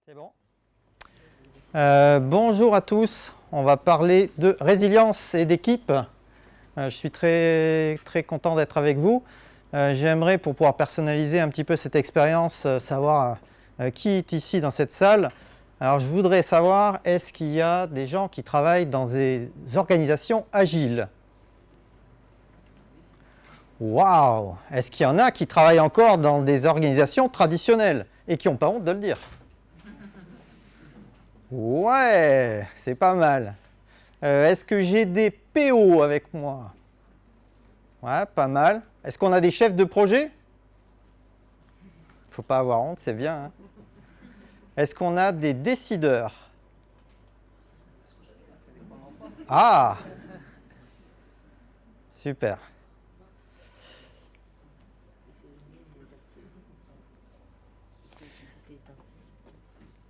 C'est bon. Bonjour à tous. On va parler de résilience et d'équipe. Je suis très content d'être avec vous. J'aimerais, pour pouvoir personnaliser un petit peu cette expérience, savoir qui est ici dans cette salle. Alors, je voudrais savoir, est-ce qu'il y a des gens qui travaillent dans des organisations agiles? Waouh! Est-ce qu'il y en a qui travaillent encore dans des organisations traditionnelles et qui n'ont pas honte de le dire? Ouais, c'est pas mal. Est-ce que j'ai des PO avec moi? Ouais, pas mal. Est-ce qu'on a des chefs de projet? Faut pas avoir honte, c'est bien, hein. Est-ce qu'on a des décideurs? Ah! Super.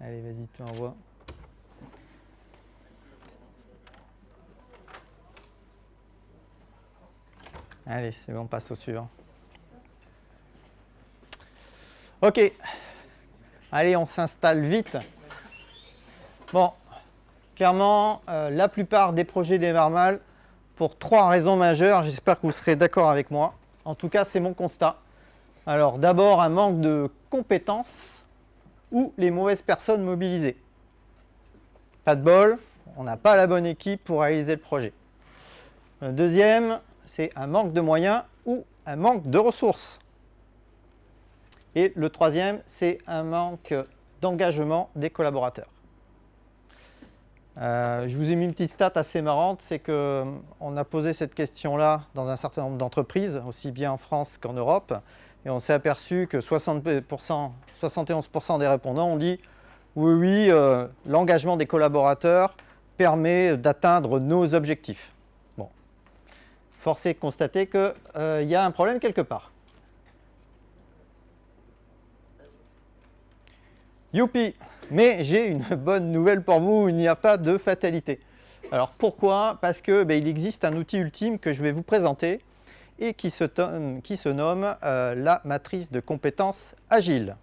Allez, vas-y, tu envoies. Allez, c'est bon, on passe au suivant. Ok. Allez, on s'installe vite. Bon, clairement, la plupart des projets démarrent mal pour 3 raisons majeures. J'espère que vous serez d'accord avec moi. En tout cas, c'est mon constat. Alors, d'abord, un manque de compétences ou les mauvaises personnes mobilisées. Pas de bol, on n'a pas la bonne équipe pour réaliser le projet. Deuxième, c'est un manque de moyens ou un manque de ressources. Et le troisième, c'est un manque d'engagement des collaborateurs. Je vous ai mis une petite stat assez marrante, c'est qu'on a posé cette question-là dans un certain nombre d'entreprises, aussi bien en France qu'en Europe, et on s'est aperçu que 71% des répondants ont dit « oui, l'engagement des collaborateurs permet d'atteindre nos objectifs ». Bon, force est de constater qu'il y a un problème quelque part. Youpi! Mais j'ai une bonne nouvelle pour vous, il n'y a pas de fatalité. Alors pourquoi? Parce que il existe un outil ultime que je vais vous présenter et qui se nomme la matrice de compétences agiles.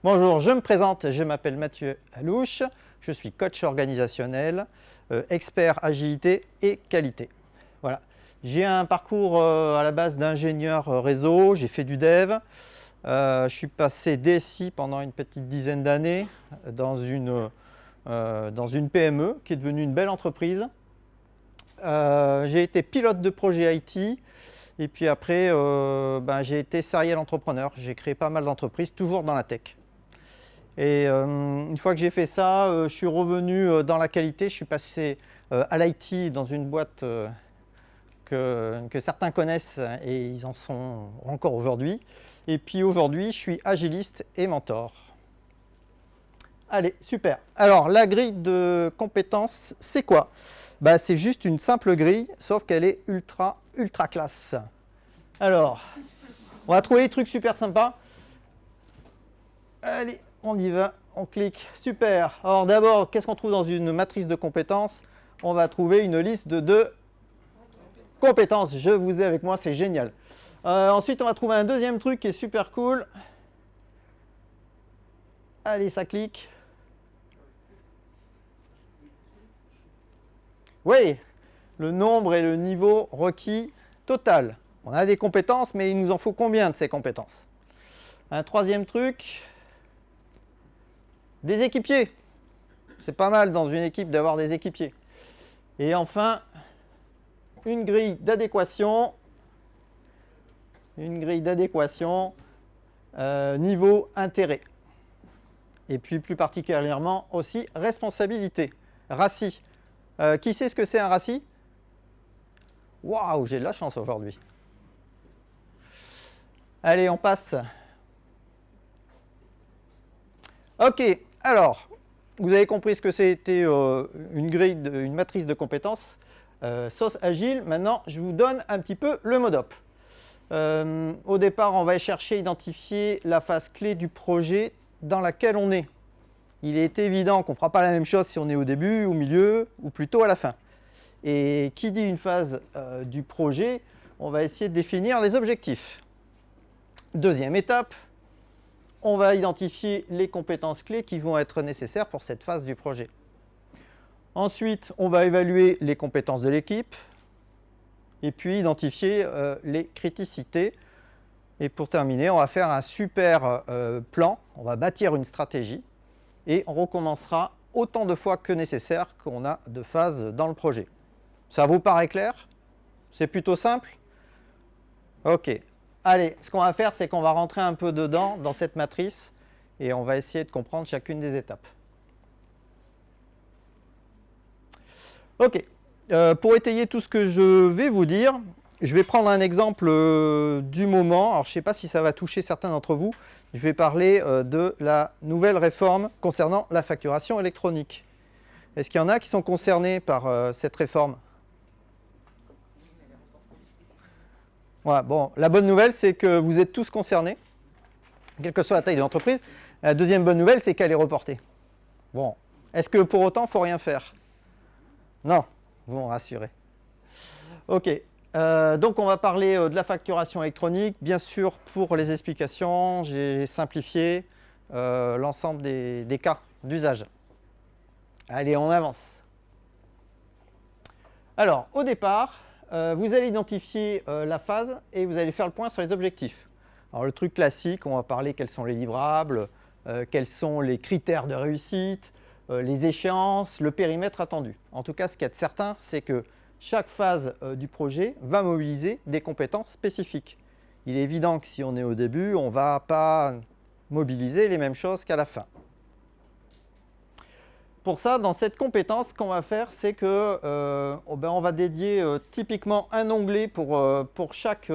Bonjour, je me présente, je m'appelle Mathieu Alouche, je suis coach organisationnel, expert agilité et qualité. Voilà. J'ai un parcours à la base d'ingénieur réseau, j'ai fait du dev. Je suis passé DSI pendant une petite dizaine d'années dans une PME qui est devenue une belle entreprise. J'ai été pilote de projet IT et puis après j'ai été serial entrepreneur. J'ai créé pas mal d'entreprises, toujours dans la tech. Et une fois que j'ai fait ça, je suis revenu dans la qualité. Je suis passé à l'IT dans une boîte que certains connaissent et ils en sont encore aujourd'hui. Et puis aujourd'hui, je suis agiliste et mentor. Allez, super. Alors, la grille de compétences, c'est quoi? C'est juste une simple grille, sauf qu'elle est ultra classe. Alors, on va trouver des trucs super sympas. Allez, on y va, on clique. Super. Alors d'abord, qu'est-ce qu'on trouve dans une matrice de compétences? On va trouver une liste de compétences. Je vous ai avec moi, c'est génial. Ensuite, on va trouver un deuxième truc qui est super cool. Allez, ça clique. Oui, le nombre et le niveau requis total. On a des compétences, mais il nous en faut combien de ces compétences? Un troisième truc, des équipiers. C'est pas mal dans une équipe d'avoir des équipiers. Et enfin, une grille d'adéquation. Niveau intérêt. Et puis plus particulièrement aussi responsabilité. RACI. Qui sait ce que c'est un RACI? Waouh, j'ai de la chance aujourd'hui. Allez, on passe. Ok, alors, vous avez compris ce que c'était une matrice de compétences sauce agile. Maintenant, je vous donne un petit peu le mode op. Au départ, on va chercher à identifier la phase clé du projet dans laquelle on est. Il est évident qu'on ne fera pas la même chose si on est au début, au milieu ou plutôt à la fin. Et qui dit une phase du projet, on va essayer de définir les objectifs. Deuxième étape, on va identifier les compétences clés qui vont être nécessaires pour cette phase du projet. Ensuite, on va évaluer les compétences de l'équipe et puis identifier les criticités. Et pour terminer, on va faire un super plan, on va bâtir une stratégie et on recommencera autant de fois que nécessaire qu'on a de phases dans le projet. Ça vous paraît clair? C'est plutôt simple? Ok. Allez, ce qu'on va faire, c'est qu'on va rentrer un peu dedans, dans cette matrice, et on va essayer de comprendre chacune des étapes. Ok. Pour étayer tout ce que je vais vous dire, je vais prendre un exemple du moment. Alors, je ne sais pas si ça va toucher certains d'entre vous. Je vais parler de la nouvelle réforme concernant la facturation électronique. Est-ce qu'il y en a qui sont concernés par cette réforme? Voilà, bon, la bonne nouvelle, c'est que vous êtes tous concernés, quelle que soit la taille de l'entreprise. La deuxième bonne nouvelle, c'est qu'elle est reportée. Bon, est-ce que pour autant, il ne faut rien faire? Non, vous me rassurez. Ok, donc on va parler de la facturation électronique. Bien sûr, pour les explications, j'ai simplifié l'ensemble des cas d'usage. Allez, on avance. Alors, au départ, vous allez identifier la phase et vous allez faire le point sur les objectifs. Alors, le truc classique, on va parler quels sont les livrables, quels sont les critères de réussite, les échéances, le périmètre attendu. En tout cas, ce qu'il y a de certain, c'est que chaque phase du projet va mobiliser des compétences spécifiques. Il est évident que si on est au début, on ne va pas mobiliser les mêmes choses qu'à la fin. Pour ça, dans cette compétence, ce qu'on va faire, c'est que on va dédier typiquement un onglet pour chaque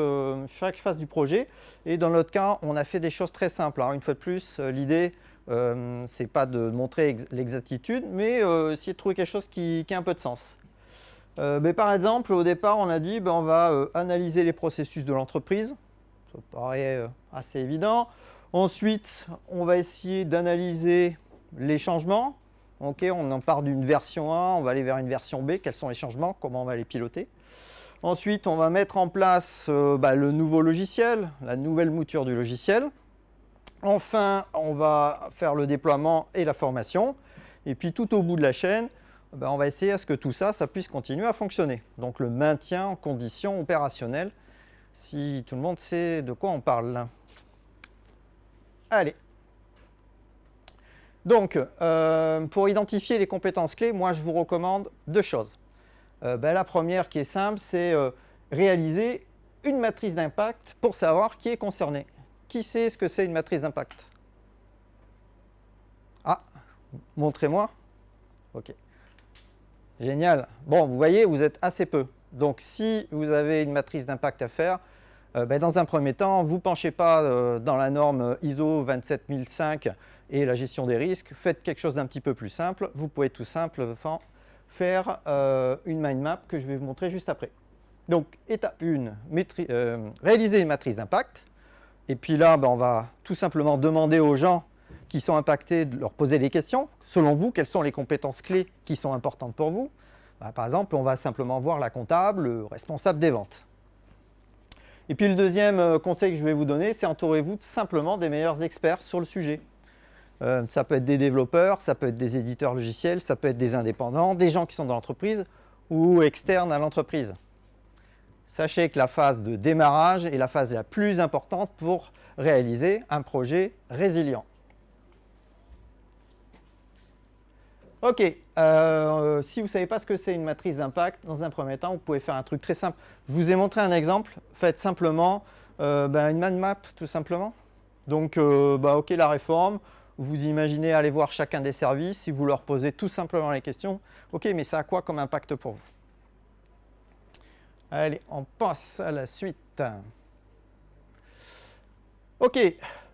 phase du projet. Et dans notre cas, on a fait des choses très simples. Alors, une fois de plus, l'idée, ce n'est pas de montrer l'exactitude, mais essayer de trouver quelque chose qui a un peu de sens. Mais par exemple, au départ, on a dit on va analyser les processus de l'entreprise. Ça paraît assez évident. Ensuite, on va essayer d'analyser les changements. Okay, on en part d'une version 1, on va aller vers une version B. Quels sont les changements? Comment on va les piloter? Ensuite, on va mettre en place le nouveau logiciel, la nouvelle mouture du logiciel. Enfin, on va faire le déploiement et la formation. Et puis, tout au bout de la chaîne, on va essayer à ce que tout ça, ça puisse continuer à fonctionner. Donc, le maintien en condition opérationnelle, si tout le monde sait de quoi on parle. Allez. Donc, pour identifier les compétences clés, moi, je vous recommande deux choses. La première, qui est simple, c'est réaliser une matrice d'impact pour savoir qui est concerné. Qui sait ce que c'est une matrice d'impact? Ah, montrez-moi. Ok. Génial. Bon, vous voyez, vous êtes assez peu. Donc, si vous avez une matrice d'impact à faire, dans un premier temps, vous ne penchez pas dans la norme ISO 27005 et la gestion des risques. Faites quelque chose d'un petit peu plus simple. Vous pouvez tout simplement faire une mind map que je vais vous montrer juste après. Donc, étape 1, réaliser une matrice d'impact. Et puis là, on va tout simplement demander aux gens qui sont impactés de leur poser les questions. Selon vous, quelles sont les compétences clés qui sont importantes pour vous? Par exemple, on va simplement voir la comptable, le responsable des ventes. Et puis le deuxième conseil que je vais vous donner, c'est entourez-vous simplement des meilleurs experts sur le sujet. Ça peut être des développeurs, ça peut être des éditeurs logiciels, ça peut être des indépendants, des gens qui sont dans l'entreprise ou externes à l'entreprise. Sachez que la phase de démarrage est la phase la plus importante pour réaliser un projet résilient. Ok, si vous ne savez pas ce que c'est une matrice d'impact, dans un premier temps, vous pouvez faire un truc très simple. Je vous ai montré un exemple. Faites simplement une mind map, tout simplement. Donc, ok, la réforme, vous imaginez aller voir chacun des services, si vous leur posez tout simplement les questions. Ok, mais ça a quoi comme impact pour vous? Allez, on passe à la suite. Ok,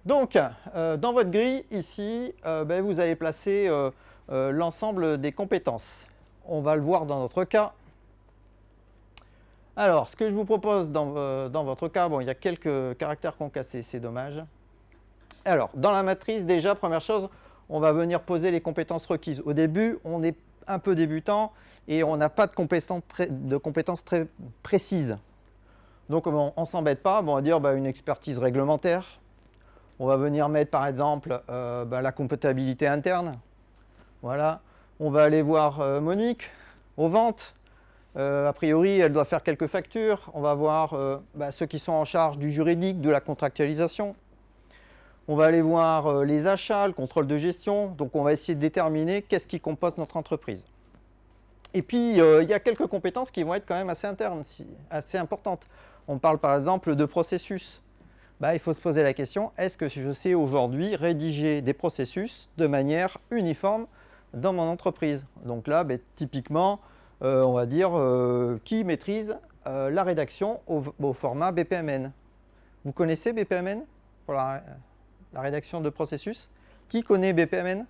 donc, dans votre grille, ici, vous allez placer l'ensemble des compétences. On va le voir dans notre cas. Alors, ce que je vous propose dans votre cas, il y a quelques caractères concassés, c'est dommage. Alors, dans la matrice, déjà, première chose, on va venir poser les compétences requises. Au début, on est un peu débutant et on n'a pas de compétences très précises. Donc, on ne s'embête pas. On va dire une expertise réglementaire. On va venir mettre par exemple la comptabilité interne. Voilà. On va aller voir Monique aux ventes. A priori, elle doit faire quelques factures. On va voir ceux qui sont en charge du juridique, de la contractualisation. On va aller voir les achats, le contrôle de gestion. Donc, on va essayer de déterminer qu'est-ce qui compose notre entreprise. Et puis, il y a quelques compétences qui vont être quand même assez internes, assez importantes. On parle par exemple de processus. Il faut se poser la question, est-ce que je sais aujourd'hui rédiger des processus de manière uniforme dans mon entreprise? Donc là, typiquement, on va dire qui maîtrise la rédaction au format BPMN. Vous connaissez BPMN pour la rédaction de processus? Qui connaît BPMN?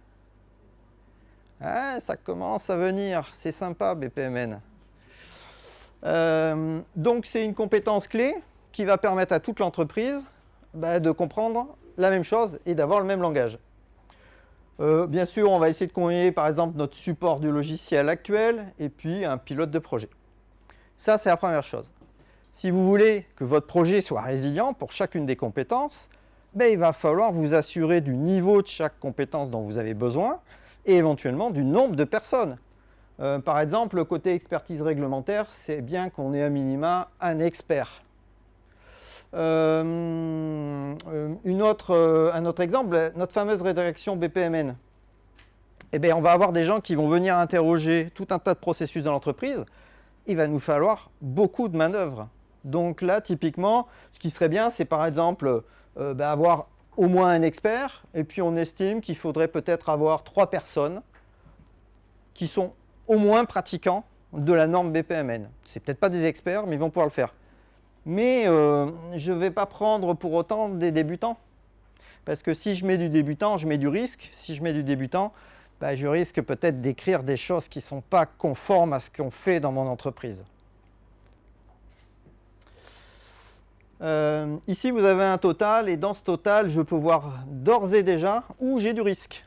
Ah, ça commence à venir, c'est sympa BPMN. Donc c'est une compétence clé qui va permettre à toute l'entreprise de comprendre la même chose et d'avoir le même langage. Bien sûr, on va essayer de combiner par exemple notre support du logiciel actuel et puis un pilote de projet. Ça, c'est la première chose. Si vous voulez que votre projet soit résilient pour chacune des compétences, il va falloir vous assurer du niveau de chaque compétence dont vous avez besoin et éventuellement du nombre de personnes. Par exemple, le côté expertise réglementaire, c'est bien qu'on ait à minima un expert. Un autre exemple, notre fameuse rédaction BPMN. On va avoir des gens qui vont venir interroger tout un tas de processus dans l'entreprise. Il va nous falloir beaucoup de manœuvres. Donc là, typiquement, ce qui serait bien, c'est par exemple avoir au moins un expert, et puis on estime qu'il faudrait peut-être avoir 3 personnes qui sont au moins pratiquants de la norme BPMN. Ce n'est peut-être pas des experts, mais ils vont pouvoir le faire. Mais je ne vais pas prendre pour autant des débutants. Parce que si je mets du débutant, je mets du risque. Si je mets du débutant, je risque peut-être d'écrire des choses qui ne sont pas conformes à ce qu'on fait dans mon entreprise. Ici, vous avez un total, et dans ce total, je peux voir d'ores et déjà où j'ai du risque.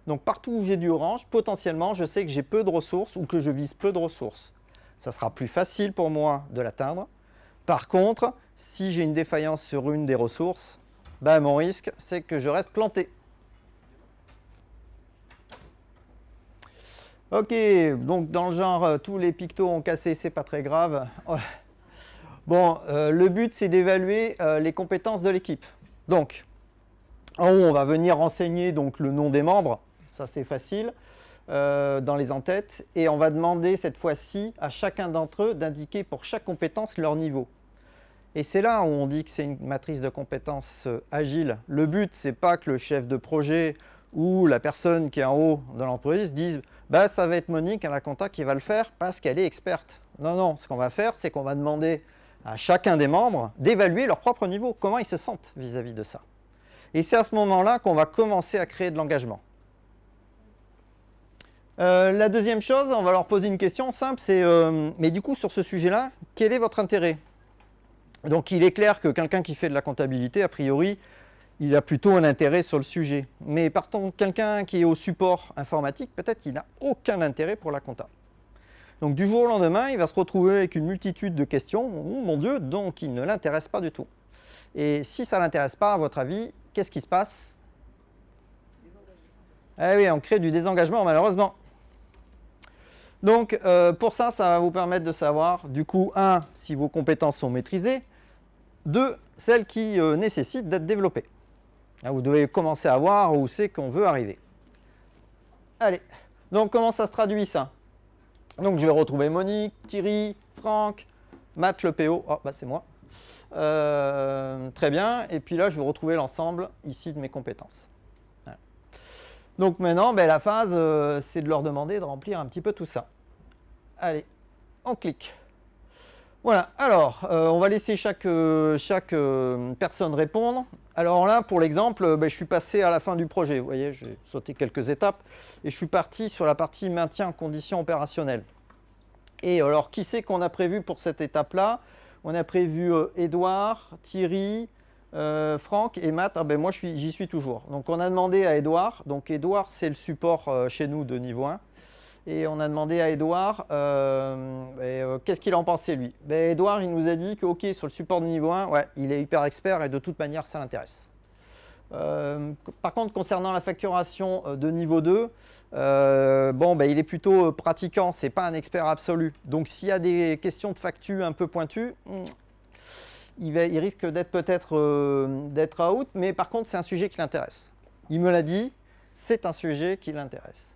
Donc partout où j'ai du orange, potentiellement, je sais que j'ai peu de ressources ou que je vise peu de ressources. Ça sera plus facile pour moi de l'atteindre. Par contre, si j'ai une défaillance sur une des ressources, mon risque, c'est que je reste planté. Ok, donc dans le genre, tous les pictos ont cassé, c'est pas très grave. Bon, le but, c'est d'évaluer les compétences de l'équipe. Donc, en haut, on va venir renseigner donc, le nom des membres. Ça, c'est facile, dans les en-têtes. Et on va demander cette fois-ci à chacun d'entre eux d'indiquer pour chaque compétence leur niveau. Et c'est là où on dit que c'est une matrice de compétences agile. Le but, c'est pas que le chef de projet ou la personne qui est en haut de l'entreprise dise « ça va être Monique à la compta qui va le faire parce qu'elle est experte ». Non, non, ce qu'on va faire, c'est qu'on va demander à chacun des membres d'évaluer leur propre niveau, comment ils se sentent vis-à-vis de ça. Et c'est à ce moment-là qu'on va commencer à créer de l'engagement. La deuxième chose, on va leur poser une question simple, c'est mais du coup, sur ce sujet-là, quel est votre intérêt? Donc, il est clair que quelqu'un qui fait de la comptabilité, a priori, il a plutôt un intérêt sur le sujet. Mais par contre, quelqu'un qui est au support informatique, peut-être qu'il n'a aucun intérêt pour la compta. Donc, du jour au lendemain, il va se retrouver avec une multitude de questions. Oh mon Dieu, donc il ne l'intéresse pas du tout. Et si ça ne l'intéresse pas, à votre avis, qu'est-ce qui se passe? Eh oui, on crée du désengagement, malheureusement. Donc, pour ça, ça va vous permettre de savoir, du coup, 1, si vos compétences sont maîtrisées, 2, celles qui nécessitent d'être développées. Là, vous devez commencer à voir où c'est qu'on veut arriver. Allez, donc comment ça se traduit ça? Donc, je vais retrouver Monique, Thierry, Franck, Matt, le PO. Oh, c'est moi. Très bien. Et puis là, je vais retrouver l'ensemble ici de mes compétences. Voilà. Donc maintenant, la phase, c'est de leur demander de remplir un petit peu tout ça. Allez, on clique. Voilà, alors, on va laisser chaque personne répondre. Alors là, pour l'exemple, je suis passé à la fin du projet. Vous voyez, j'ai sauté quelques étapes et je suis parti sur la partie maintien en condition opérationnelle. Et alors, qui c'est qu'on a prévu pour cette étape-là? On a prévu Édouard, Thierry, Franck et Matt. Moi, j'y suis toujours. Donc, on a demandé à Édouard. Donc, Édouard, c'est le support chez nous de niveau 1. Et on a demandé à Édouard qu'est-ce qu'il en pensait lui. Édouard, il nous a dit que ok, sur le support de niveau 1, ouais, il est hyper expert et de toute manière, ça l'intéresse. Par contre, concernant la facturation de niveau 2, bon, ben, il est plutôt pratiquant, ce n'est pas un expert absolu. Donc s'il y a des questions de factu un peu pointues, il risque d'être peut-être d'être out, mais par contre, c'est un sujet qui l'intéresse. Il me l'a dit, c'est un sujet qui l'intéresse.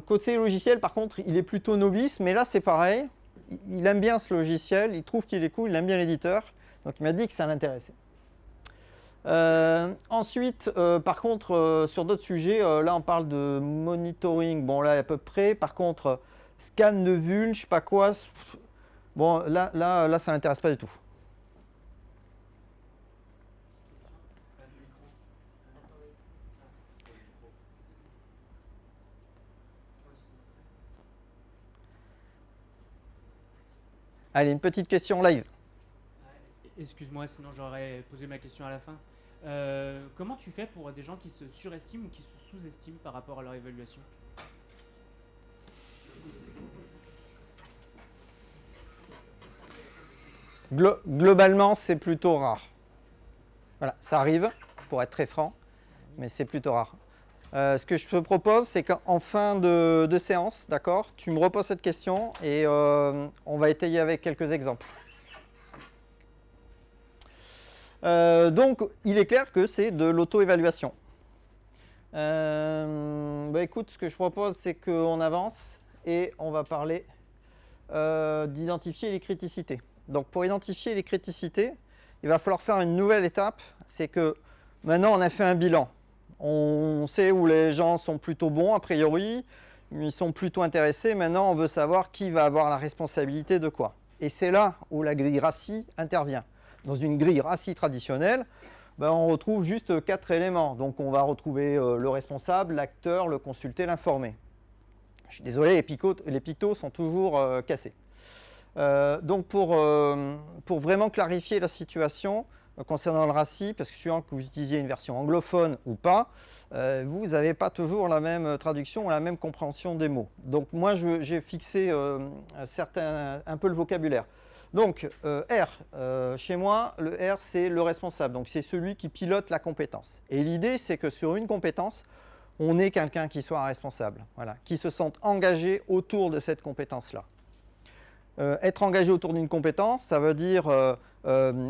Côté logiciel, par contre, il est plutôt novice, mais là, c'est pareil. Il aime bien ce logiciel, il trouve qu'il est cool, il aime bien l'éditeur. Donc, il m'a dit que ça l'intéressait. Ensuite, par contre, sur d'autres sujets, là, on parle de monitoring. Bon, là, à peu près. Par contre, scan de vuln, je sais pas quoi. Bon, là, ça l'intéresse pas du tout. Allez, une petite question live. Excuse-moi, sinon j'aurais posé ma question à la fin. Comment tu fais pour des gens qui se surestiment ou qui se sous-estiment par rapport à leur évaluation? Globalement, c'est plutôt rare. Voilà, ça arrive, pour être très franc, mais c'est plutôt rare. Ce que je te propose, c'est qu'en fin de séance, d'accord, tu me reposes cette question et on va étayer avec quelques exemples. Donc, il est clair que c'est de l'auto-évaluation. Bah, écoute, ce que je propose, c'est qu'on avance et on va parler d'identifier les criticités. Donc, pour identifier les criticités, il va falloir faire une nouvelle étape. C'est que maintenant, on a fait un bilan. On sait où les gens sont plutôt bons, a priori. Ils sont plutôt intéressés. Maintenant, on veut savoir qui va avoir la responsabilité de quoi. Et c'est là où la grille RACI intervient. Dans une grille RACI traditionnelle, ben, on retrouve juste 4 éléments. Donc, on va retrouver le responsable, l'acteur, le consulté, l'informé. Je suis désolé, les pictos sont toujours cassés. Donc, pour vraiment clarifier la situation concernant le RACI, parce que suivant que vous utilisiez une version anglophone ou pas, vous n'avez pas toujours la même traduction ou la même compréhension des mots. Donc, moi, j'ai fixé un peu le vocabulaire. Donc, R, chez moi, le R, c'est le responsable. Donc, c'est celui qui pilote la compétence. Et l'idée, c'est que sur une compétence, on ait quelqu'un qui soit responsable, voilà, qui se sente engagé autour de cette compétence-là. Être engagé autour d'une compétence, ça veut dire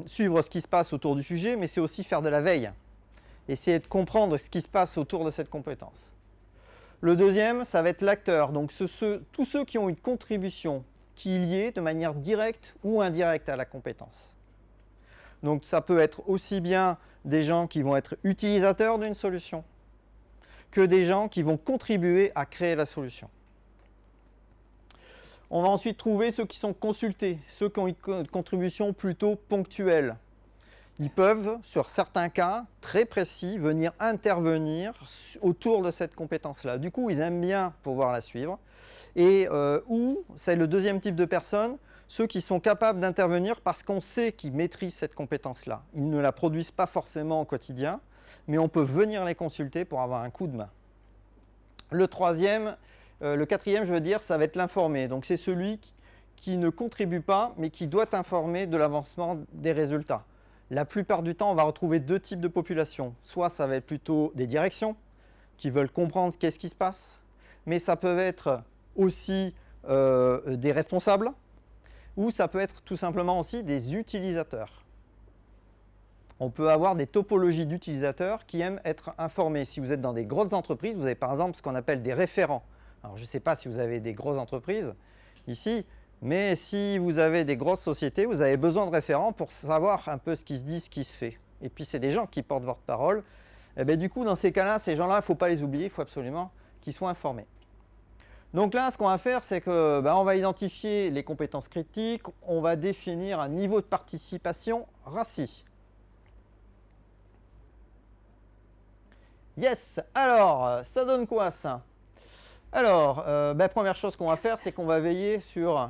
suivre ce qui se passe autour du sujet, mais c'est aussi faire de la veille. Essayer de comprendre ce qui se passe autour de cette compétence. Le deuxième, ça va être l'acteur. Donc, tous ceux qui ont une contribution qui est liée de manière directe ou indirecte à la compétence. Donc, ça peut être aussi bien des gens qui vont être utilisateurs d'une solution que des gens qui vont contribuer à créer la solution. On va ensuite trouver ceux qui sont consultés, ceux qui ont une contribution plutôt ponctuelle. Ils peuvent, sur certains cas très précis, venir intervenir autour de cette compétence-là. Du coup, ils aiment bien pouvoir la suivre. Et ou, c'est le deuxième type de personnes, ceux qui sont capables d'intervenir parce qu'on sait qu'ils maîtrisent cette compétence-là. Ils ne la produisent pas forcément au quotidien, mais on peut venir les consulter pour avoir un coup de main. Le quatrième, je veux dire, ça va être l'informé. Donc, c'est celui qui ne contribue pas, mais qui doit informer de l'avancement des résultats. La plupart du temps, on va retrouver deux types de populations. Soit ça va être plutôt des directions qui veulent comprendre qu'est-ce qui se passe, mais ça peut être aussi des responsables, ou ça peut être tout simplement aussi des utilisateurs. On peut avoir des topologies d'utilisateurs qui aiment être informés. Si vous êtes dans des grosses entreprises, vous avez par exemple ce qu'on appelle des référents. Alors, je ne sais pas si vous avez des grosses entreprises ici, mais si vous avez des grosses sociétés, vous avez besoin de référents pour savoir un peu ce qui se dit, ce qui se fait. Et puis, c'est des gens qui portent votre parole. Et bien, du coup, dans ces cas-là, ces gens-là, il ne faut pas les oublier, il faut absolument qu'ils soient informés. Donc là, ce qu'on va faire, c'est que on va identifier les compétences critiques, on va définir un niveau de participation RACI. Yes, alors, ça donne quoi ça? Alors, première chose qu'on va faire, c'est qu'on va veiller sur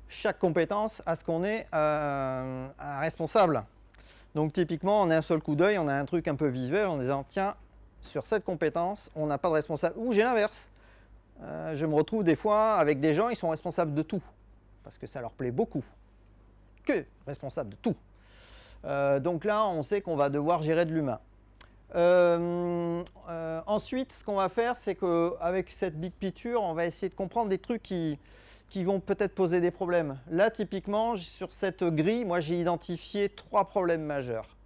chaque compétence à ce qu'on ait un responsable. Donc typiquement, on a un seul coup d'œil, on a un truc un peu visuel en disant, tiens, sur cette compétence, on n'a pas de responsable. Ou j'ai l'inverse. Je me retrouve des fois avec des gens, ils sont responsables de tout, parce que ça leur plaît beaucoup. Que responsables de tout. Donc là, on sait qu'on va devoir gérer de l'humain. Ensuite, ce qu'on va faire, c'est qu'avec cette big picture, on va essayer de comprendre des trucs qui vont peut-être poser des problèmes. Là, typiquement, sur cette grille, moi, j'ai identifié 3 problèmes majeurs.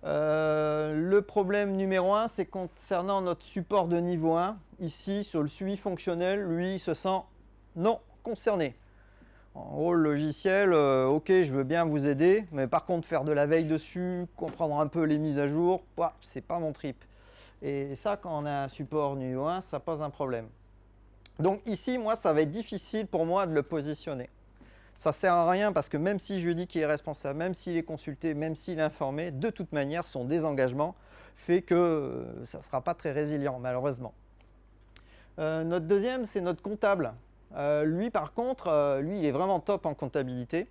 Le problème numéro 1, c'est concernant notre support de niveau 1. Ici, sur le suivi fonctionnel, lui, il se sent non concerné. En gros, le logiciel, ok, je veux bien vous aider, mais par contre, faire de la veille dessus, comprendre un peu les mises à jour, c'est pas mon trip. Et ça, quand on a un support niveau 1, ça pose un problème. Donc ici, moi, ça va être difficile pour moi de le positionner. Ça ne sert à rien parce que même si je lui dis qu'il est responsable, même s'il est consulté, même s'il est informé, de toute manière, son désengagement fait que ça ne sera pas très résilient, malheureusement. Notre deuxième, c'est notre comptable. Lui, par contre, lui, il est vraiment top en comptabilité.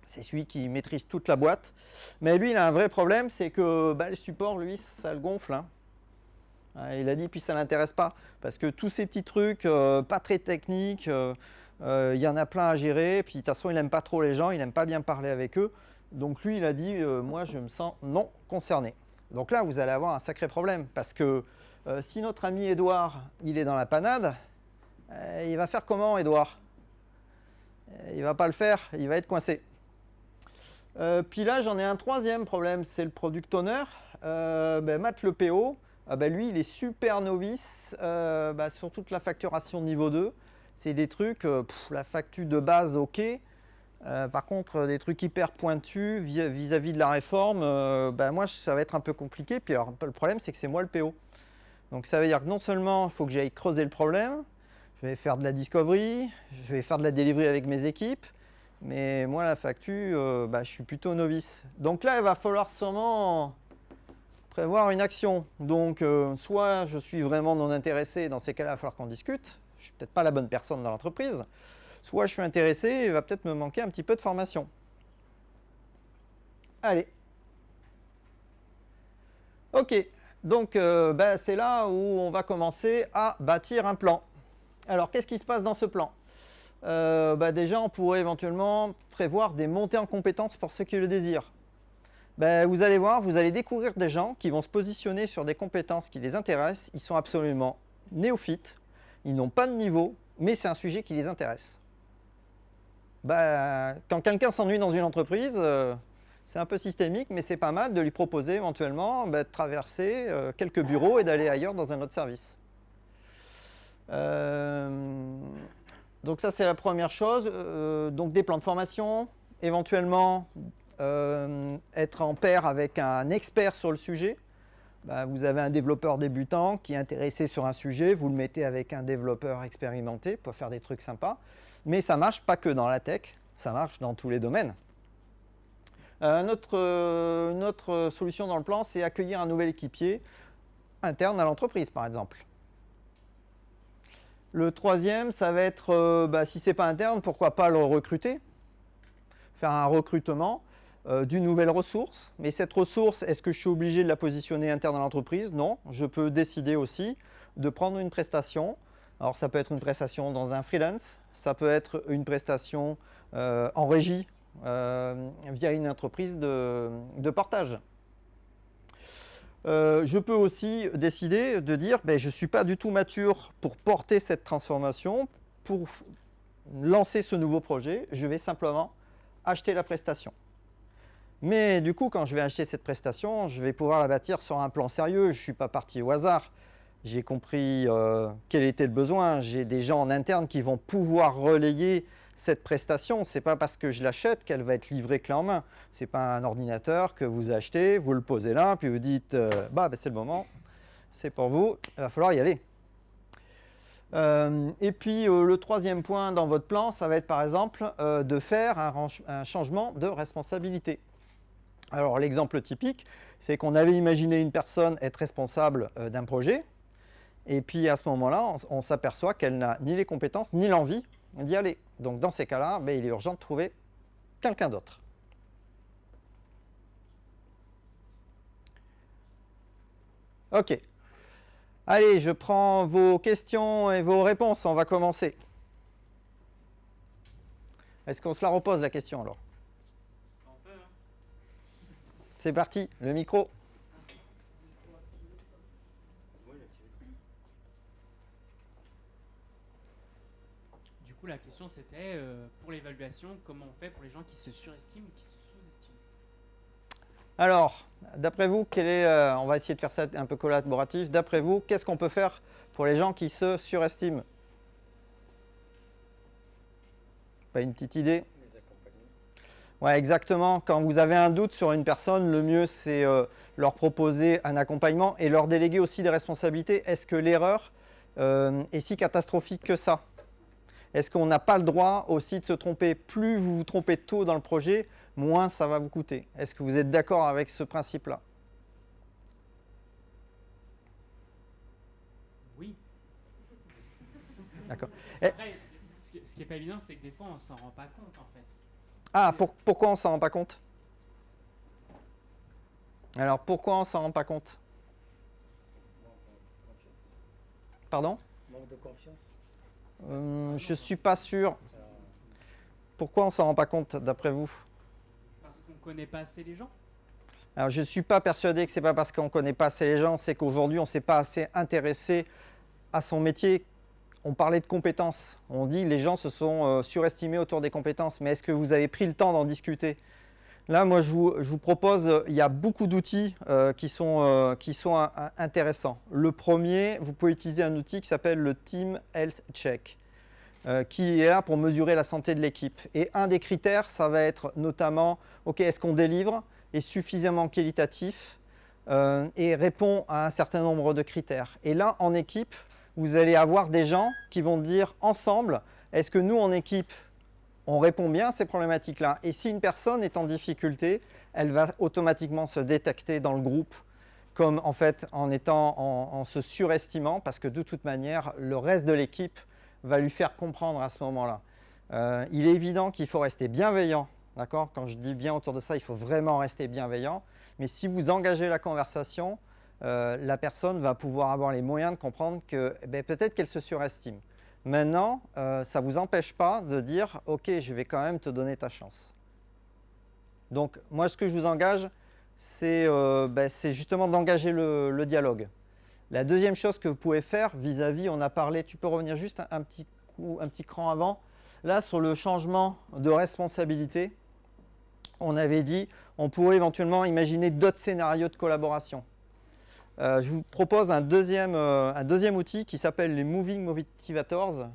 C'est celui qui maîtrise toute la boîte. Mais lui, il a un vrai problème, c'est que le support, lui, ça le gonfle, hein. Il a dit, puis ça ne l'intéresse pas. Parce que tous ces petits trucs, pas très techniques, il y en a plein à gérer. Puis de toute façon, il n'aime pas trop les gens, il n'aime pas bien parler avec eux. Donc lui, il a dit, moi, je me sens non concerné. Donc là, vous allez avoir un sacré problème. Parce que si notre ami Édouard, il est dans la panade, il va faire comment, Édouard? Il ne va pas le faire, il va être coincé. Puis là, j'en ai un troisième problème, c'est le product owner. Matt, le PO, lui, il est super novice sur toute la facturation niveau 2. C'est des trucs, la facture de base, ok. Par contre, des trucs hyper pointus vis-à-vis de la réforme, moi, ça va être un peu compliqué. Puis alors, le problème, c'est que c'est moi le PO. Donc ça veut dire que non seulement il faut que j'aille creuser le problème, je vais faire de la discovery, je vais faire de la delivery avec mes équipes, mais moi, la facture, je suis plutôt novice. Donc là, il va falloir sûrement prévoir une action. Donc, soit je suis vraiment non intéressé, dans ces cas-là, il va falloir qu'on discute. Je ne suis peut-être pas la bonne personne dans l'entreprise. Soit je suis intéressé, il va peut-être me manquer un petit peu de formation. Allez. Ok. Donc, c'est là où on va commencer à bâtir un plan. Alors, qu'est-ce qui se passe dans ce plan? Déjà, on pourrait éventuellement prévoir des montées en compétences pour ceux qui le désirent. Vous allez voir, vous allez découvrir des gens qui vont se positionner sur des compétences qui les intéressent. Ils sont absolument néophytes, ils n'ont pas de niveau, mais c'est un sujet qui les intéresse. Quand quelqu'un s'ennuie dans une entreprise, c'est un peu systémique, mais c'est pas mal de lui proposer éventuellement de traverser quelques bureaux et d'aller ailleurs dans un autre service. Donc ça, c'est la première chose. Donc des plans de formation, éventuellement être en pair avec un expert sur le sujet. Vous avez un développeur débutant qui est intéressé sur un sujet, vous le mettez avec un développeur expérimenté pour faire des trucs sympas. Mais ça ne marche pas que dans la tech, ça marche dans tous les domaines. Une autre solution dans le plan, c'est accueillir un nouvel équipier interne à l'entreprise, par exemple. Le troisième, ça va être, si ce n'est pas interne, pourquoi pas le recruter, faire un recrutement d'une nouvelle ressource. Mais cette ressource, est-ce que je suis obligé de la positionner interne à l'entreprise? Non, je peux décider aussi de prendre une prestation. Alors ça peut être une prestation dans un freelance, ça peut être une prestation en régie via une entreprise de portage. Je peux aussi décider de dire je ne suis pas du tout mature pour porter cette transformation, pour lancer ce nouveau projet, je vais simplement acheter la prestation. Mais du coup, quand je vais acheter cette prestation, je vais pouvoir la bâtir sur un plan sérieux. Je ne suis pas parti au hasard. J'ai compris quel était le besoin. J'ai des gens en interne qui vont pouvoir relayer cette prestation. Ce n'est pas parce que je l'achète qu'elle va être livrée clé en main. Ce n'est pas un ordinateur que vous achetez, vous le posez là, puis vous dites c'est le moment, c'est pour vous, il va falloir y aller. Et puis le troisième point dans votre plan, ça va être par exemple de faire un changement de responsabilité. Alors l'exemple typique, c'est qu'on avait imaginé une personne être responsable d'un projet, et puis à ce moment-là, on s'aperçoit qu'elle n'a ni les compétences ni l'envie d'y aller. Donc dans ces cas-là, il est urgent de trouver quelqu'un d'autre. Ok. Allez, je prends vos questions et vos réponses. On va commencer. Est-ce qu'on se la repose la question alors? On peut, hein. C'est parti, le micro. Du coup, la question c'était pour l'évaluation, comment on fait pour les gens qui se surestiment ou qui se sous-estiment? Alors, d'après vous, on va essayer de faire ça un peu collaboratif. D'après vous, qu'est-ce qu'on peut faire pour les gens qui se surestiment? Pas une petite idée? Les accompagner. Ouais, exactement. Quand vous avez un doute sur une personne, le mieux, c'est leur proposer un accompagnement et leur déléguer aussi des responsabilités. Est-ce que l'erreur est si catastrophique que ça? Est-ce qu'on n'a pas le droit aussi de se tromper? Plus vous vous trompez tôt dans le projet, moins ça va vous coûter. Est-ce que vous êtes d'accord avec ce principe-là? Oui. D'accord. Après, ce qui n'est pas évident, c'est que des fois, on s'en rend pas compte, en fait. Ah, pourquoi on ne s'en rend pas compte? Alors, pourquoi on ne s'en rend pas compte? Manque de confiance. Pardon? Manque de confiance. Je ne suis pas sûr. Pourquoi on ne s'en rend pas compte, d'après vous? Parce qu'on ne connaît pas assez les gens. Alors, je ne suis pas persuadé que ce n'est pas parce qu'on ne connaît pas assez les gens, c'est qu'aujourd'hui, on ne s'est pas assez intéressé à son métier. On parlait de compétences. On dit que les gens se sont surestimés autour des compétences. Mais est-ce que vous avez pris le temps d'en discuter? Là, moi, je vous propose, il y a beaucoup d'outils qui sont intéressants. Le premier, vous pouvez utiliser un outil qui s'appelle le Team Health Check, qui est là pour mesurer la santé de l'équipe. Et un des critères, ça va être notamment, OK, est-ce qu'on délivre, est suffisamment qualitatif et répond à un certain nombre de critères. Et là, en équipe, vous allez avoir des gens qui vont dire ensemble, est-ce que nous, en équipe, on répond bien à ces problématiques-là? Et si une personne est en difficulté, elle va automatiquement se détecter dans le groupe comme en fait en se surestimant, parce que de toute manière, le reste de l'équipe va lui faire comprendre à ce moment-là. Il est évident qu'il faut rester bienveillant, d'accord? Quand je dis bien autour de ça, il faut vraiment rester bienveillant. Mais si vous engagez la conversation, la personne va pouvoir avoir les moyens de comprendre que peut-être qu'elle se surestime. Maintenant, ça ne vous empêche pas de dire « Ok, je vais quand même te donner ta chance ». Donc, moi, ce que je vous engage, c'est justement d'engager le dialogue. La deuxième chose que vous pouvez faire vis-à-vis, on a parlé, tu peux revenir juste un petit cran avant. Là, sur le changement de responsabilité, on avait dit on pourrait éventuellement imaginer d'autres scénarios de collaboration. Je vous propose un deuxième outil qui s'appelle les Moving Motivators.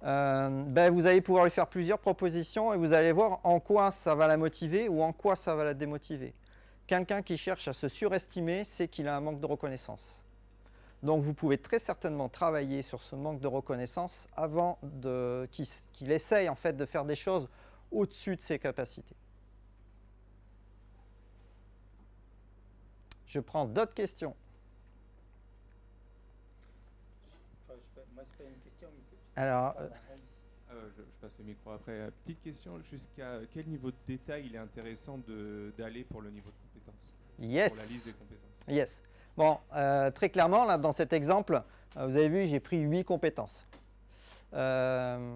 Vous allez pouvoir lui faire plusieurs propositions et vous allez voir en quoi ça va la motiver ou en quoi ça va la démotiver. Quelqu'un qui cherche à se surestimer, c'est qu'il a un manque de reconnaissance. Donc vous pouvez très certainement travailler sur ce manque de reconnaissance avant qu'il essaye en fait de faire des choses au-dessus de ses capacités. Je prends d'autres questions. Moi, c'est pas une question. Alors, je passe le micro après. Petite question, jusqu'à quel niveau de détail il est intéressant d'aller pour le niveau de compétence? yes. Pour la liste des compétences. Yes. Bon, très clairement, là, dans cet exemple, vous avez vu, j'ai pris 8 compétences. Dans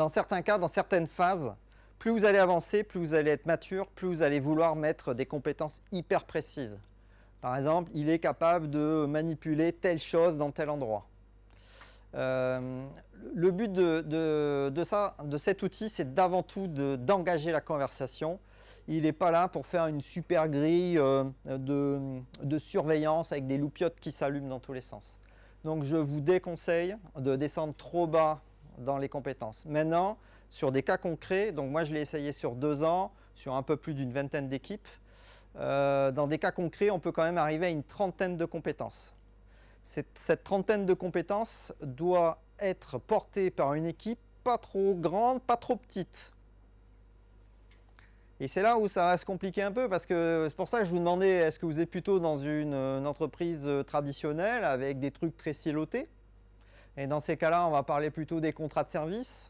certains cas, dans certaines phases, plus vous allez avancer, plus vous allez être mature, plus vous allez vouloir mettre des compétences hyper précises. Par exemple, il est capable de manipuler telle chose dans tel endroit. Le but de cet outil, c'est d'avant tout d'engager la conversation. Il n'est pas là pour faire une super grille de surveillance avec des loupiottes qui s'allument dans tous les sens. Donc je vous déconseille de descendre trop bas dans les compétences. Maintenant, sur des cas concrets, donc moi je l'ai essayé sur 2 ans, sur un peu plus d'une vingtaine d'équipes. Dans des cas concrets, on peut quand même arriver à une trentaine de compétences. Cette trentaine de compétences doit être portée par une équipe pas trop grande, pas trop petite. Et c'est là où ça va se compliquer un peu, parce que c'est pour ça que je vous demandais, est-ce que vous êtes plutôt dans une entreprise traditionnelle avec des trucs très silotés? Et dans ces cas-là, on va parler plutôt des contrats de service.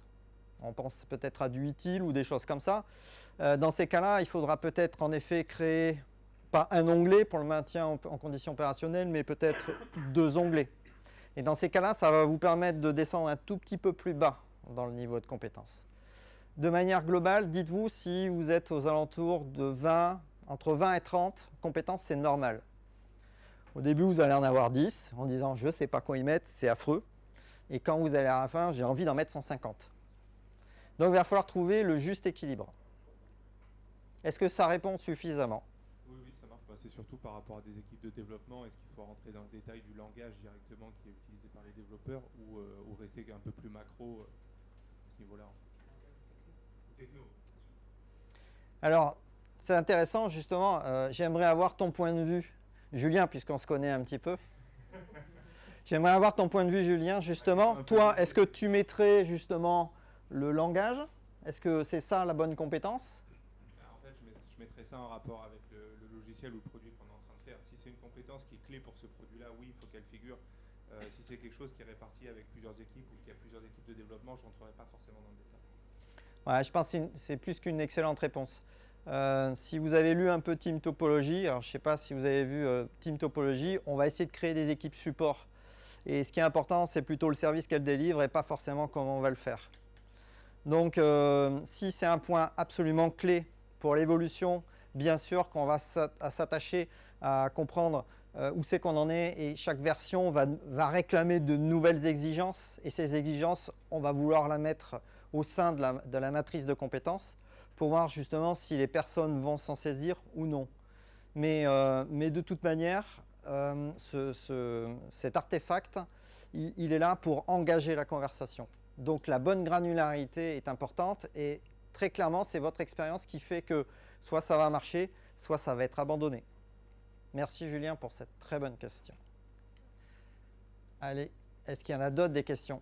On pense peut-être à du utile ou des choses comme ça. Dans ces cas-là, il faudra peut-être en effet créer, pas un onglet pour le maintien en condition opérationnelle, mais peut-être 2 onglets. Et dans ces cas-là, ça va vous permettre de descendre un tout petit peu plus bas dans le niveau de compétence. De manière globale, dites-vous si vous êtes aux alentours de 20, Entre 20 et 30 compétences, c'est normal. Au début, vous allez en avoir 10 en disant je ne sais pas quoi y mettre, c'est affreux. Et quand vous allez à la fin, j'ai envie d'en mettre 150. Donc il va falloir trouver le juste équilibre. Est-ce que ça répond suffisamment? Oui, oui, ça marche. Bah, c'est surtout par rapport à des équipes de développement. Est-ce qu'il faut rentrer dans le détail du langage directement qui est utilisé par les développeurs ou rester un peu plus macro à ce niveau-là? Techno. Alors, c'est intéressant justement. J'aimerais avoir ton point de vue, Julien, puisqu'on se connaît un petit peu. J'aimerais avoir ton point de vue, Julien, justement. Toi, est-ce que tu mettrais justement le langage? Est-ce que c'est ça la bonne compétence? En fait, je mettrais ça en rapport avec le logiciel ou le produit qu'on est en train de faire. Si c'est une compétence qui est clé pour ce produit-là, oui, il faut qu'elle figure. Si c'est quelque chose qui est réparti avec plusieurs équipes ou qu'il y a plusieurs équipes de développement, je n'entrerai pas forcément dans le détail. Ouais, je pense que c'est plus qu'une excellente réponse. Si vous avez lu un peu Team Topology, alors je ne sais pas si vous avez vu Team Topology, on va essayer de créer des équipes support. Et ce qui est important, c'est plutôt le service qu'elle délivre et pas forcément comment on va le faire. Donc, si c'est un point absolument clé pour l'évolution, bien sûr qu'on va s'attacher à comprendre où c'est qu'on en est et chaque version va réclamer de nouvelles exigences et ces exigences, on va vouloir la mettre au sein de la matrice de compétences pour voir justement si les personnes vont s'en saisir ou non. Mais de toute manière, cet artefact, il est là pour engager la conversation. Donc la bonne granularité est importante et très clairement, c'est votre expérience qui fait que soit ça va marcher, soit ça va être abandonné. Merci Julien pour cette très bonne question. Allez, est-ce qu'il y en a d'autres des questions?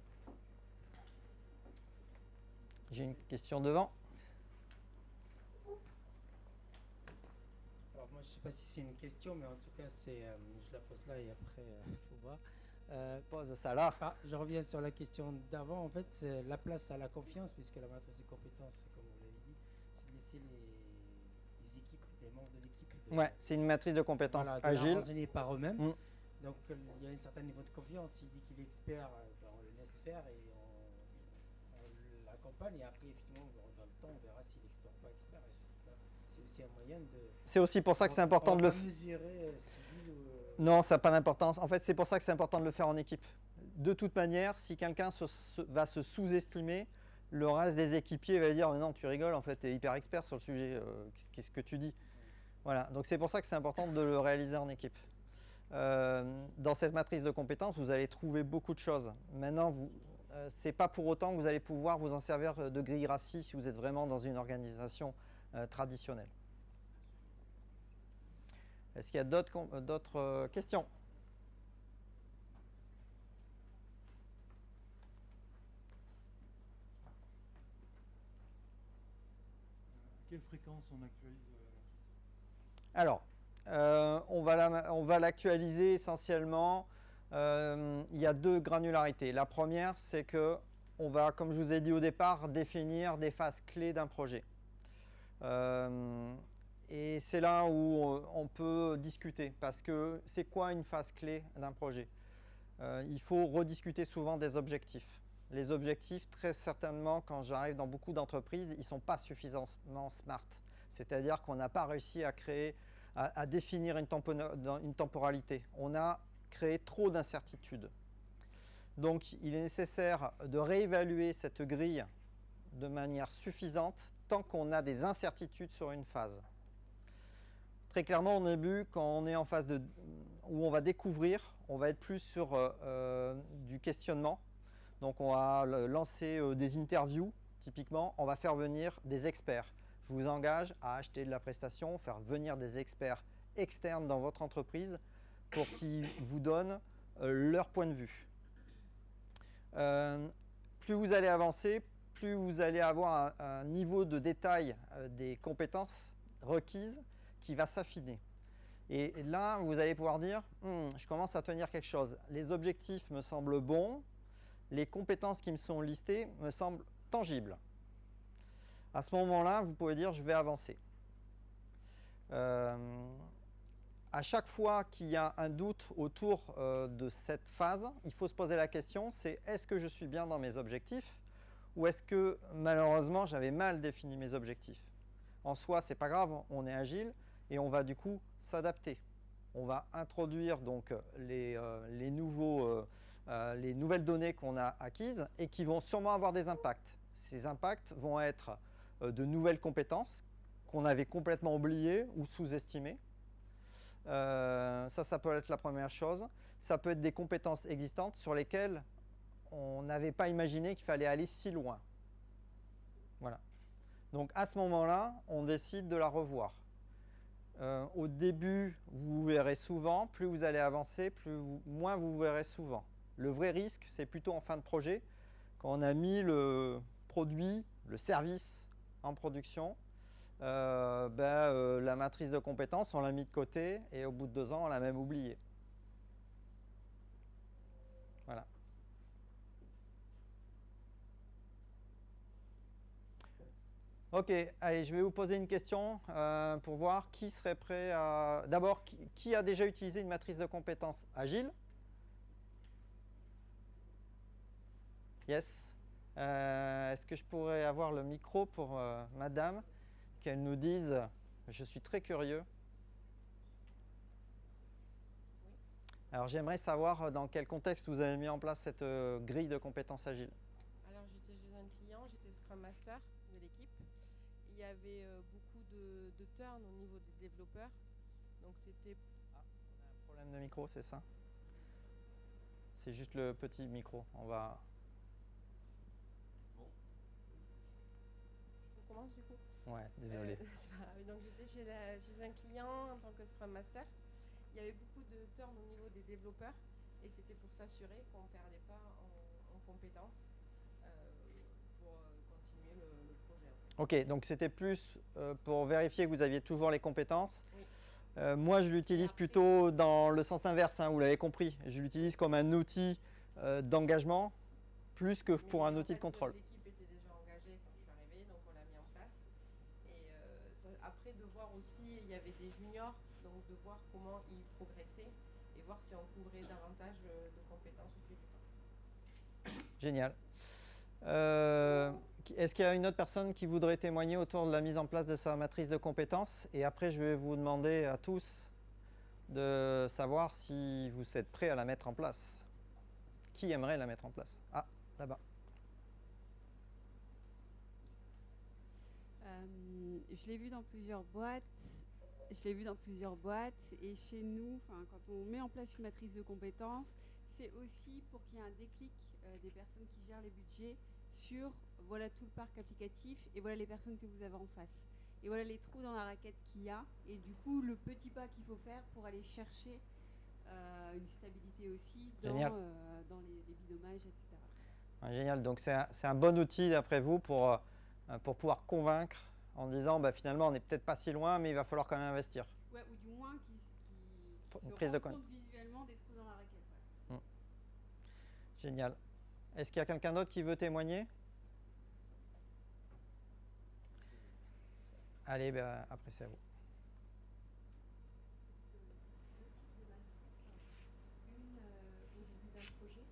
J'ai une question devant. Alors moi je sais pas si c'est une question, mais en tout cas je la pose là et après faut voir. Pose ça là. Je reviens sur la question d'avant. En fait, c'est la place à la confiance, puisque la matrice de compétences, comme vous l'avez dit, c'est de laisser les équipes, les membres de l'équipe. Ouais, c'est une matrice de compétences agile. Renseigner par eux-mêmes. Donc il y a un certain niveau de confiance. S'il dit qu'il est expert, on le laisse faire et on l'accompagne. Et après, effectivement, dans le temps, on verra s'il est expert ou pas expert. C'est aussi un moyen de. C'est aussi pour ça que c'est important de le mesurer ce qu'ils disent. Non, ça n'a pas d'importance. En fait, c'est pour ça que c'est important de le faire en équipe. De toute manière, si quelqu'un va se sous-estimer, le reste des équipiers va dire non, tu rigoles, en fait, tu es hyper expert sur le sujet, qu'est-ce que tu dis? Voilà, donc c'est pour ça que c'est important de le réaliser en équipe. Dans cette matrice de compétences, vous allez trouver beaucoup de choses. Maintenant, ce n'est pas pour autant que vous allez pouvoir vous en servir de grille RACI si vous êtes vraiment dans une organisation traditionnelle. Est-ce qu'il y a d'autres questions? À quelle fréquence on actualise Alors, on va l'actualiser essentiellement. Il y a deux granularités. La première, c'est que on va, comme je vous ai dit au départ, définir des phases clés d'un projet. Et c'est là où on peut discuter, parce que c'est quoi une phase clé d'un projet? Il faut rediscuter souvent des objectifs. Les objectifs, très certainement, quand j'arrive dans beaucoup d'entreprises, ils ne sont pas suffisamment smart. C'est-à-dire qu'on n'a pas réussi à définir une temporalité. On a créé trop d'incertitudes. Donc, il est nécessaire de réévaluer cette grille de manière suffisante tant qu'on a des incertitudes sur une phase. Très clairement, au début, quand on est en phase où on va découvrir, on va être plus sur du questionnement. Donc, on va lancer des interviews, typiquement. On va faire venir des experts. Je vous engage à acheter de la prestation, faire venir des experts externes dans votre entreprise pour qu'ils vous donnent leur point de vue. Plus vous allez avancer, plus vous allez avoir un niveau de détail des compétences requises qui va s'affiner. Et là, vous allez pouvoir dire, je commence à tenir quelque chose. Les objectifs me semblent bons, les compétences qui me sont listées me semblent tangibles. À ce moment-là, vous pouvez dire, je vais avancer. À chaque fois qu'il y a un doute autour de cette phase, il faut se poser la question, c'est est-ce que je suis bien dans mes objectifs ou est-ce que malheureusement j'avais mal défini mes objectifs? En soi, c'est pas grave, on est agile. et on va du coup s'adapter. On va introduire donc les nouvelles données qu'on a acquises et qui vont sûrement avoir des impacts. Ces impacts vont être de nouvelles compétences qu'on avait complètement oubliées ou sous-estimées. Ça peut être la première chose. Ça peut être des compétences existantes sur lesquelles on n'avait pas imaginé qu'il fallait aller si loin. Voilà. Donc à ce moment-là, on décide de la revoir. Au début, vous verrez souvent, plus vous allez avancer, moins vous verrez souvent. Le vrai risque, c'est plutôt en fin de projet, quand on a mis le produit, le service en production, la matrice de compétences, on l'a mis de côté et au bout de 2 ans, on l'a même oublié. Voilà. Ok, allez, je vais vous poser une question pour voir qui serait prêt à... D'abord, qui a déjà utilisé une matrice de compétences agile? Yes. Est-ce que je pourrais avoir le micro pour madame, qu'elle nous dise, je suis très curieux. Alors j'aimerais savoir dans quel contexte vous avez mis en place cette grille de compétences agiles. Alors j'étais chez un client, j'étais Scrum Master de l'équipe. Il y avait beaucoup de turn au niveau des développeurs. Donc c'était... Ah, on a un problème de micro, c'est ça? C'est juste le petit micro, on va... Je commence du coup. Ouais, désolé. Donc j'étais chez un client en tant que Scrum Master. Il y avait beaucoup de turn au niveau des développeurs et c'était pour s'assurer qu'on ne perdait pas en compétences pour continuer le projet. En fait. Ok, donc c'était plus pour vérifier que vous aviez toujours les compétences. Oui. Moi, je l'utilise plutôt dans le sens inverse, hein, vous l'avez compris. Je l'utilise comme un outil d'engagement plus que pour un outil de contrôle. L'équipe était déjà engagée quand je suis arrivée, donc on l'a mis en place. Et après, de voir aussi, il y avait des juniors, donc de voir comment ils progressaient et voir si on couvrait davantage de compétences au fil du temps. Génial. Est-ce qu'il y a une autre personne qui voudrait témoigner autour de la mise en place de sa matrice de compétences? Et après, je vais vous demander à tous de savoir si vous êtes prêts à la mettre en place. Qui aimerait la mettre en place? Ah, là-bas. Je l'ai vu dans plusieurs boîtes. Et chez nous, quand on met en place une matrice de compétences, c'est aussi pour qu'il y ait un déclic des personnes qui gèrent les budgets sur voilà tout le parc applicatif et voilà les personnes que vous avez en face. Et voilà les trous dans la raquette qu'il y a et du coup le petit pas qu'il faut faire pour aller chercher une stabilité aussi dans les bidommages, etc. Ouais, génial, donc c'est un bon outil d'après vous pour pouvoir convaincre en disant finalement on n'est peut-être pas si loin mais il va falloir quand même investir. Ouais, ou du moins qui se prise de rend compte visuellement des trous dans la raquette. Ouais. Génial. Est-ce qu'il y a quelqu'un d'autre qui veut témoigner? Allez, après c'est à vous. Deux types de matrices. Une au début d'un projet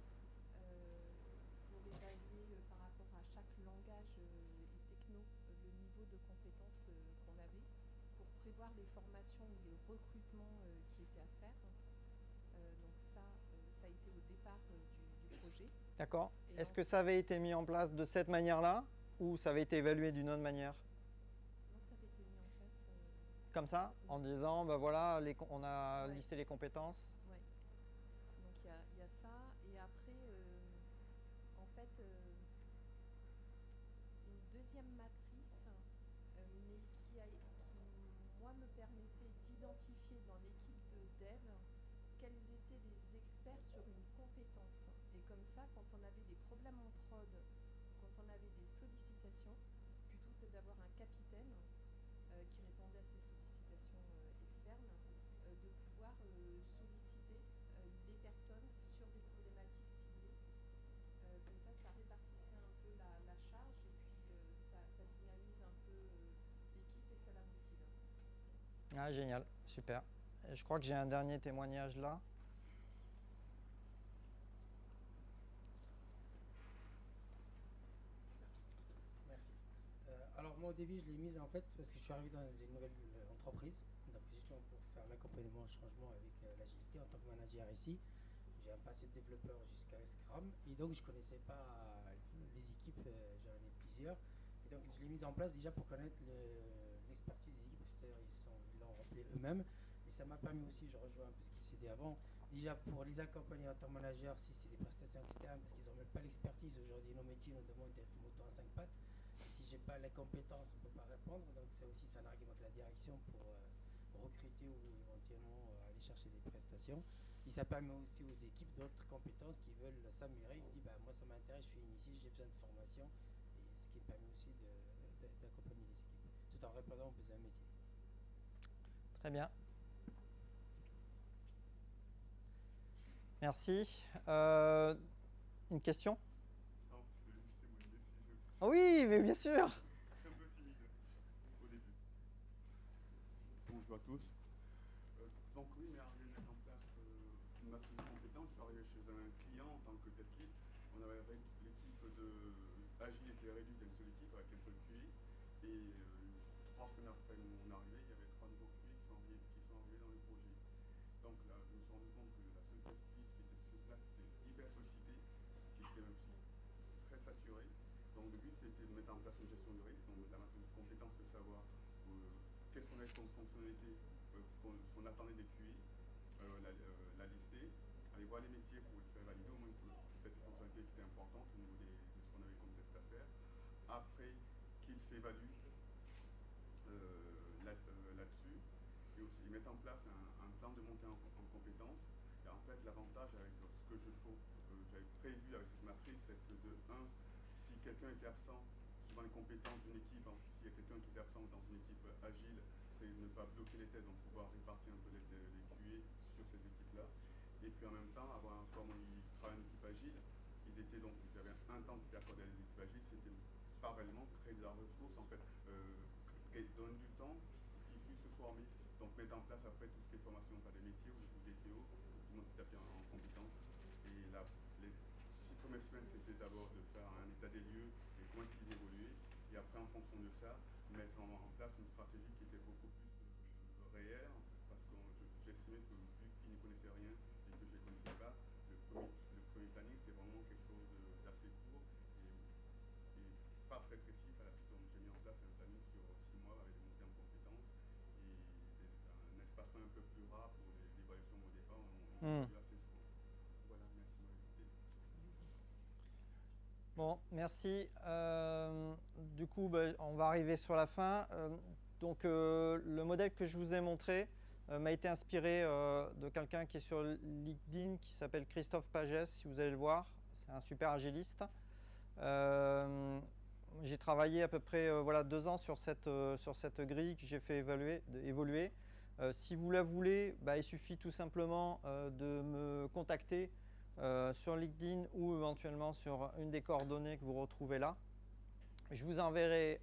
pour évaluer par rapport à chaque langage et techno le niveau de compétences qu'on avait, pour prévoir les formations ou les recrutements qui étaient à faire. Donc ça a été au départ du projet. D'accord. Est-ce que ça avait été mis en place de cette manière-là ou ça avait été évalué d'une autre manière? Non, ça avait été mis en place. Comme ça, en disant, voilà, on a listé les compétences. Oui. Donc il y a ça. Et après, en fait, une deuxième matrice, mais qui, moi, me permettait d'identifier dans l'équipe de dev quels étaient les experts sur une compétence. Et comme ça, quand on avait des problèmes en prod, quand on avait des sollicitations, plutôt que d'avoir un capitaine qui répondait à ces sollicitations externes, de pouvoir solliciter les personnes sur des problématiques ciblées. Comme ça répartissait un peu la charge et puis ça dynamise un peu l'équipe et ça la motive. Ah, génial, super. Je crois que j'ai un dernier témoignage là. Merci. Alors moi au début je l'ai mise en fait parce que je suis arrivé dans une nouvelle entreprise. Donc justement pour faire l'accompagnement au changement avec l'agilité en tant que manager ici. J'ai un passé de développeur jusqu'à Scrum et donc je ne connaissais pas les équipes, j'en ai plusieurs. Et donc je l'ai mise en place déjà pour connaître l'expertise des équipes, c'est-à-dire ils l'ont rempli eux-mêmes. Et ça m'a permis aussi, je rejoins un peu ce qui s'est dit avant, déjà pour les accompagner en tant que manager, si c'est des prestations externes, parce qu'ils n'ont même pas l'expertise. Aujourd'hui, nos métiers nous demandent d'être moto à 5 pattes. Et si je n'ai pas les compétences, on ne peut pas répondre. Donc c'est aussi un argument de la direction pour recruter ou éventuellement aller chercher des prestations. Et ça permet aussi aux équipes d'autres compétences qui veulent s'améliorer. Ils disent bah, moi ça m'intéresse, je suis initié, j'ai besoin de formation. Et ce qui permet aussi d'accompagner les équipes tout en répondant aux besoins métiers. Très bien. Merci. Une question? Non, je vais juste témoigner si je... Ah oui, mais bien sûr. Je suis un peu timide au début. Bonjour à tous. Donc oui, mais arrivé à mettre en place une matrice de compétences, je suis arrivé chez un client en tant que test lead. On avait l'équipe de Agile était réduite à une seule équipe avec un seul QI. Et 3 semaines après mon arrivée, il y avait 3 nouveaux QI qui sont arrivés dans le projet. Donc là, je me suis rendu compte que la seule test lead qui était sur place était hyper sollicitée, qui était aussi très saturée. Donc le but c'était de mettre en place une gestion de risque, donc la matrice de compétences, de savoir qu'est-ce qu'on avait comme fonctionnalité, qu'on attendait des QI, la lister, aller voir les métiers pour le faire valider, au moins que cette fonctionnalité qui était importante au niveau de ce qu'on avait comme test à faire. Après qu'ils s'évaluent là-dessus, et aussi mettre en place un plan de montée en compétences. Et en fait, l'avantage avec ce que je trouve, j'avais prévu avec cette matrice, c'est que de 1, si quelqu'un était absent, suivant les compétences d'une équipe, s'il y a quelqu'un qui est absent dans une équipe agile, c'est ne pas bloquer les thèses, donc pouvoir répartir un peu les QA sur ces équipes-là. Et puis en même temps, comme ils travaillent en équipe agile, ils avaient un temps qui était accordé à l'équipe agile, c'était parallèlement créer de la ressource, en fait, donner du temps pour qu'ils puissent se former. Donc mettre en place après tout ce qui est formation par des métiers ou des TO, pour tout le monde qui tape en compétences. Et là, les 6 premières semaines, c'était d'abord de faire un état des lieux et comment est-ce qu'ils évoluaient. Et après, en fonction de ça, mettre en place une stratégie qui était beaucoup plus réelle, parce que j'estimais que vu qu'ils ne connaissaient rien et que je ne les connaissais pas, le premier planning, c'est vraiment quelque chose d'assez court et pas très précis. Par la suite, donc j'ai mis en place un planning sur 6 mois avec des montées en compétences et un espacement un peu plus rare pour l'évaluation au départ. Assez souvent. Voilà, merci de m'avoir écouté. Bon, merci. Du coup, on va arriver sur la fin. Donc, le modèle que je vous ai montré m'a été inspiré de quelqu'un qui est sur LinkedIn, qui s'appelle Christophe Pagès, si vous allez le voir. C'est un super agiliste. J'ai travaillé à peu près 2 ans sur cette grille que j'ai fait évoluer. Si vous la voulez, il suffit tout simplement de me contacter sur LinkedIn ou éventuellement sur une des coordonnées que vous retrouvez là. Je vous enverrai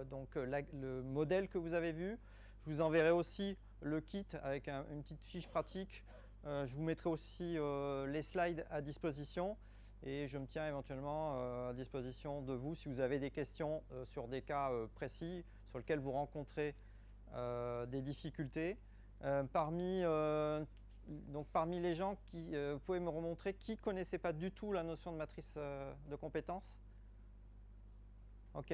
donc le modèle que vous avez vu. Je vous enverrai aussi le kit avec une petite fiche pratique. Je vous mettrai aussi les slides à disposition et je me tiens éventuellement à disposition de vous si vous avez des questions sur des cas précis sur lesquels vous rencontrez des difficultés. Parmi les gens vous pouvez me remontrer qui ne connaissait pas du tout la notion de matrice de compétences. Ok.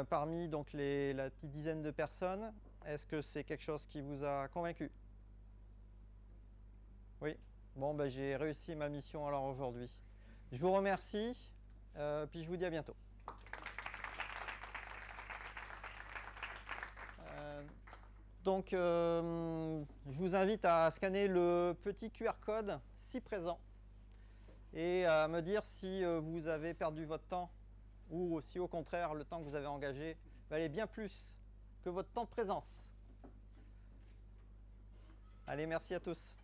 Parmi donc la petite dizaine de personnes, est-ce que c'est quelque chose qui vous a convaincu? Oui. Bon, j'ai réussi ma mission alors aujourd'hui. Je vous remercie, puis je vous dis à bientôt. Donc, je vous invite à scanner le petit QR code si présent et à me dire si vous avez perdu votre temps ou si au contraire le temps que vous avez engagé valait bien plus que votre temps de présence. Allez, merci à tous.